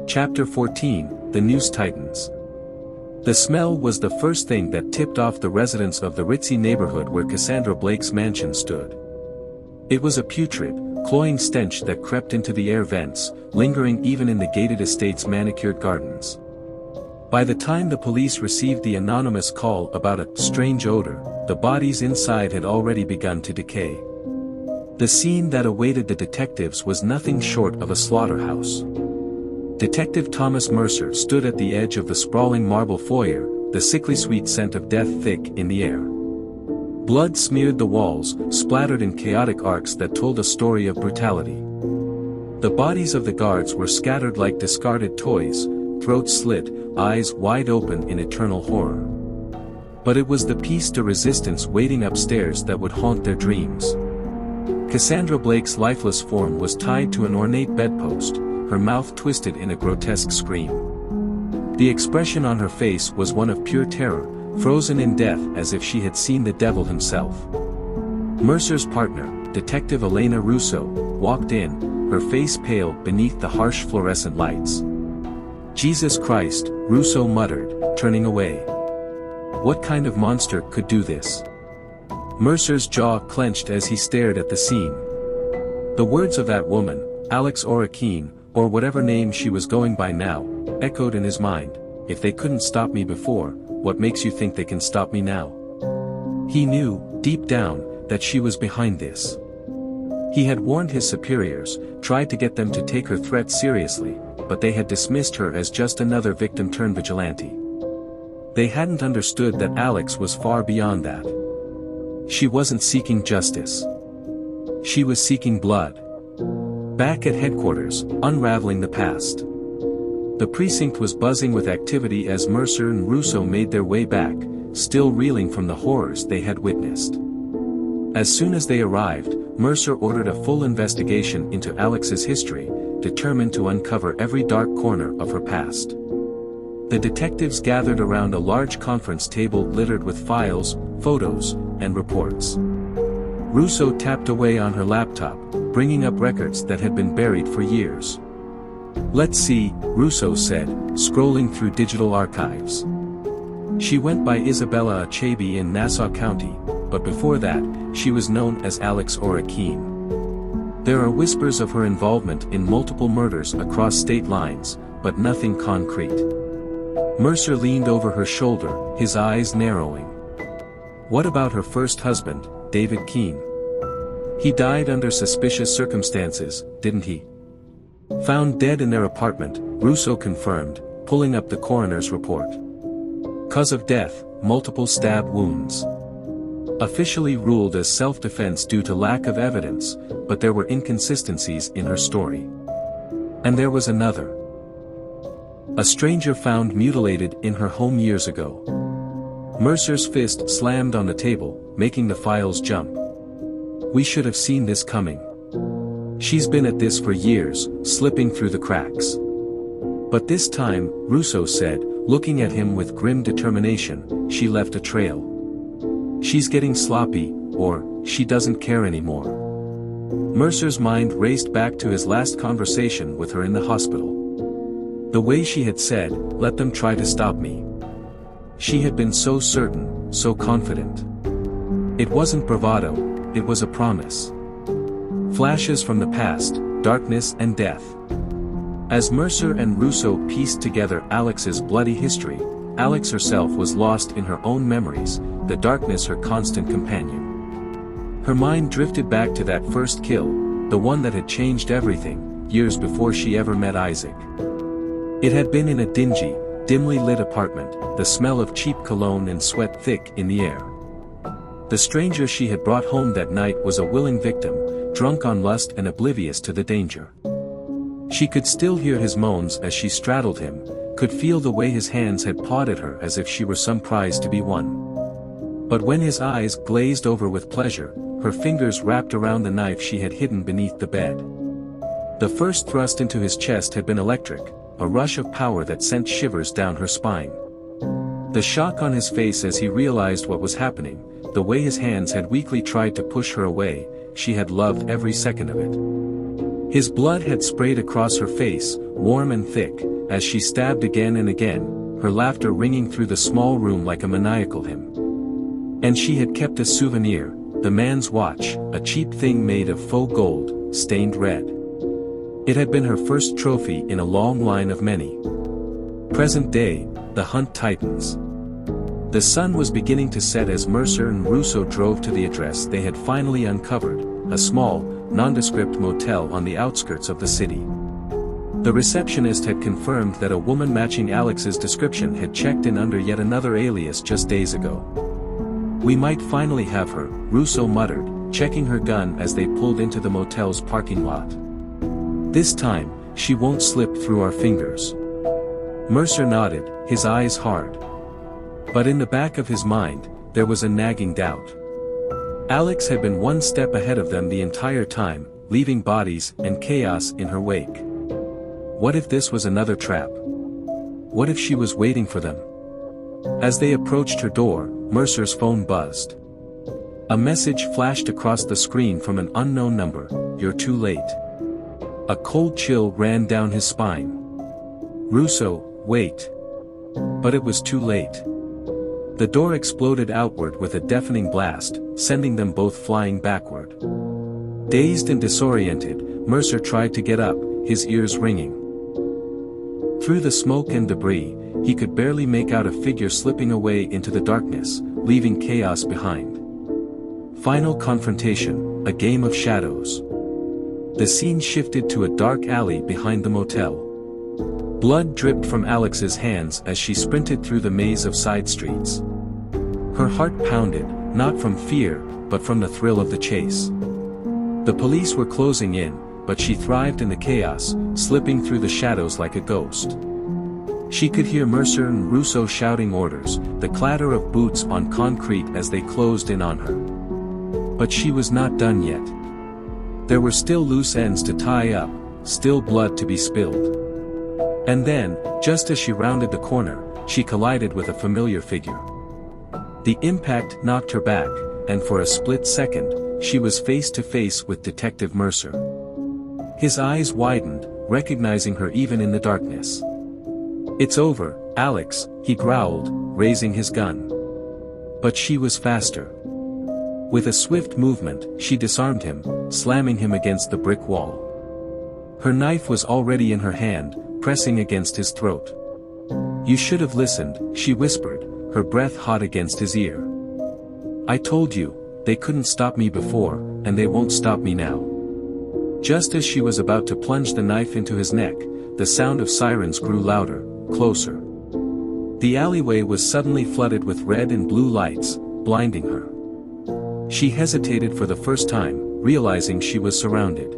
Chapter 14, The Noose Titans. The smell was the first thing that tipped off the residents of the ritzy neighborhood where Cassandra Blake's mansion stood. It was a putrid, cloying stench that crept into the air vents, lingering even in the gated estate's manicured gardens. By the time the police received the anonymous call about a strange odor, the bodies inside had already begun to decay. The scene that awaited the detectives was nothing short of a slaughterhouse. Detective Thomas Mercer stood at the edge of the sprawling marble foyer, the sickly sweet scent of death thick in the air. Blood smeared the walls, splattered in chaotic arcs that told a story of brutality. The bodies of the guards were scattered like discarded toys, throats slit, eyes wide open in eternal horror. But it was the piece de resistance waiting upstairs that would haunt their dreams. Cassandra Blake's lifeless form was tied to an ornate bedpost, her mouth twisted in a grotesque scream. The expression on her face was one of pure terror, frozen in death as if she had seen the devil himself. Mercer's partner, Detective Elena Russo, walked in, her face pale beneath the harsh fluorescent lights. "Jesus Christ," Russo muttered, turning away. What kind of monster could do this? Mercer's jaw clenched as he stared at the scene. The words of that woman, Alex Orachine, or whatever name she was going by now, echoed in his mind. If they couldn't stop me before, what makes you think they can stop me now? He knew, deep down, that she was behind this. He had warned his superiors, tried to get them to take her threat seriously, but they had dismissed her as just another victim-turned-vigilante. They hadn't understood that Alex was far beyond that. She wasn't seeking justice. She was seeking blood. Back at headquarters, unraveling the past. The precinct was buzzing with activity as Mercer and Russo made their way back, still reeling from the horrors they had witnessed. As soon as they arrived, Mercer ordered a full investigation into Alex's history, determined to uncover every dark corner of her past. The detectives gathered around a large conference table littered with files, photos, and reports. Russo tapped away on her laptop, bringing up records that had been buried for years. "Let's see," Russo said, scrolling through digital archives. She went by Isabella Achebe in Nassau County, but before that, she was known as Alex Orachine. There are whispers of her involvement in multiple murders across state lines, but nothing concrete. Mercer leaned over her shoulder, his eyes narrowing. What about her first husband, David Keene? He died under suspicious circumstances, didn't he? Found dead in their apartment, Russo confirmed, pulling up the coroner's report. Cause of death, multiple stab wounds. Officially ruled as self-defense due to lack of evidence, but there were inconsistencies in her story. And there was another. A stranger found mutilated in her home years ago. Mercer's fist slammed on the table, making the files jump. We should have seen this coming. She's been at this for years, slipping through the cracks. But this time, Russo said, looking at him with grim determination, she left a trail. She's getting sloppy, or, she doesn't care anymore. Mercer's mind raced back to his last conversation with her in the hospital. The way she had said, "Let them try to stop me." She had been so certain, so confident. It wasn't bravado, it was a promise. Flashes from the past, darkness and death. As Mercer and Russo pieced together Alex's bloody history, Alex herself was lost in her own memories, the darkness her constant companion. Her mind drifted back to that first kill, the one that had changed everything, years before she ever met Isaac. It had been in a dingy, dimly lit apartment, the smell of cheap cologne and sweat thick in the air. The stranger she had brought home that night was a willing victim, drunk on lust and oblivious to the danger. She could still hear his moans as she straddled him, could feel the way his hands had pawed at her as if she were some prize to be won. But when his eyes glazed over with pleasure, her fingers wrapped around the knife she had hidden beneath the bed. The first thrust into his chest had been electric, a rush of power that sent shivers down her spine. The shock on his face as he realized what was happening, the way his hands had weakly tried to push her away, she had loved every second of it. His blood had sprayed across her face, warm and thick, as she stabbed again and again, her laughter ringing through the small room like a maniacal hymn. And she had kept a souvenir, the man's watch, a cheap thing made of faux gold, stained red. It had been her first trophy in a long line of many. Present day, the hunt tightens. The sun was beginning to set as Mercer and Russo drove to the address they had finally uncovered, a small, nondescript motel on the outskirts of the city. The receptionist had confirmed that a woman matching Alex's description had checked in under yet another alias just days ago. "We might finally have her," Russo muttered, checking her gun as they pulled into the motel's parking lot. "This time, she won't slip through our fingers." Mercer nodded, his eyes hard. But in the back of his mind, there was a nagging doubt. Alex had been one step ahead of them the entire time, leaving bodies and chaos in her wake. What if this was another trap? What if she was waiting for them? As they approached her door, Mercer's phone buzzed. A message flashed across the screen from an unknown number: "You're too late." A cold chill ran down his spine. "Russo, wait." But it was too late. The door exploded outward with a deafening blast, sending them both flying backward. Dazed and disoriented, Mercer tried to get up, his ears ringing. Through the smoke and debris, he could barely make out a figure slipping away into the darkness, leaving chaos behind. Final confrontation, a game of shadows. The scene shifted to a dark alley behind the motel. Blood dripped from Alex's hands as she sprinted through the maze of side streets. Her heart pounded, not from fear, but from the thrill of the chase. The police were closing in, but she thrived in the chaos, slipping through the shadows like a ghost. She could hear Mercer and Russo shouting orders, the clatter of boots on concrete as they closed in on her. But she was not done yet. There were still loose ends to tie up, still blood to be spilled. And then, just as she rounded the corner, she collided with a familiar figure. The impact knocked her back, and for a split second, she was face to face with Detective Mercer. His eyes widened, recognizing her even in the darkness. "It's over, Alex," he growled, raising his gun. But she was faster. With a swift movement, she disarmed him, slamming him against the brick wall. Her knife was already in her hand, pressing against his throat. "You should have listened," she whispered, her breath hot against his ear. "I told you, they couldn't stop me before, and they won't stop me now." Just as she was about to plunge the knife into his neck, the sound of sirens grew louder, closer. The alleyway was suddenly flooded with red and blue lights, blinding her. She hesitated for the first time, realizing she was surrounded.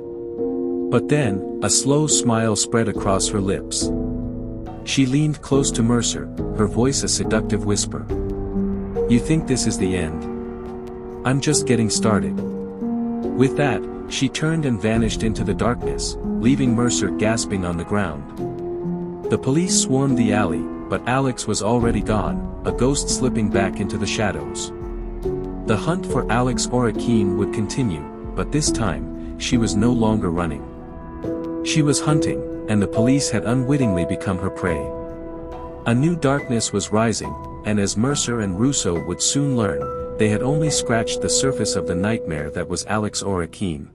But then, a slow smile spread across her lips. She leaned close to Mercer, her voice a seductive whisper. "You think this is the end? I'm just getting started." With that, she turned and vanished into the darkness, leaving Mercer gasping on the ground. The police swarmed the alley, but Alex was already gone, a ghost slipping back into the shadows. The hunt for Alex Orakeen would continue, but this time, she was no longer running. She was hunting, and the police had unwittingly become her prey. A new darkness was rising, and as Mercer and Russo would soon learn, they had only scratched the surface of the nightmare that was Alex Orakeen.